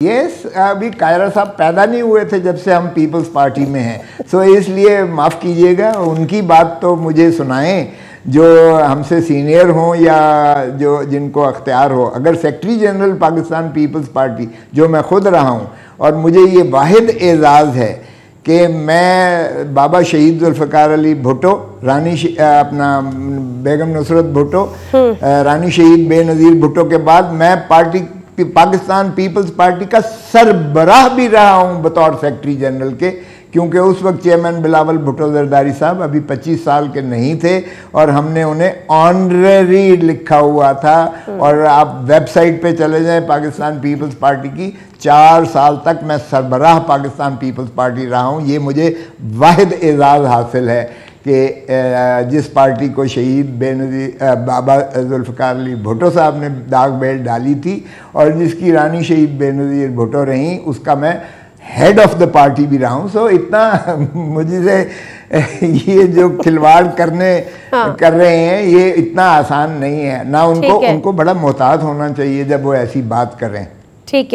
Yes अभी कायरा साहब पैदा नहीं हुए थे जब से हम पीपल्स पार्टी में हैं, सो इसलिए माफ़ कीजिएगा, उनकी बात तो मुझे सुनाएं जो हमसे सीनियर हों या जो जिनको अख्तियार हो। अगर secretary general Pakistan Peoples Party जो मैं ख़ुद रहा हूँ, और मुझे ये वाहिद एजाज़ है कि मैं बाबा शहीद जुल्फ़िकार अली भुट्टो, अपना बेगम नुसरत भुट्टो, रानी शहीद बेनज़ीर भुट्टो के बाद मैं पाकिस्तान पीपल्स पार्टी का सरबराह भी रहा हूं बतौर सेक्रेटरी जनरल के, क्योंकि उस वक्त चेयरमैन बिलावल भुट्टो जरदारी साहब अभी 25 साल के नहीं थे और हमने उन्हें ऑनरेरी लिखा हुआ था। और आप वेबसाइट पे चले जाएं पाकिस्तान पीपल्स पार्टी की, 4 साल तक मैं सरबराह पाकिस्तान पीपल्स पार्टी रहा हूं। ये मुझे वाहिद एजाज़ हासिल है कि जिस पार्टी को शहीद बेनज़ीर बाबा जुल्फ़िकार अली भुट्टो साहब ने दाग बेल्ट डाली थी और जिसकी रानी शहीद बेनज़ीर भुट्टो रहीं, उसका मैं हेड ऑफ़ द पार्टी भी रहा हूँ। सो इतना मुझे ये जो खिलवाड़ कर रहे हैं ये इतना आसान नहीं है ना। उनको बड़ा मोहतात होना चाहिए जब वो ऐसी बात करें। ठीक है।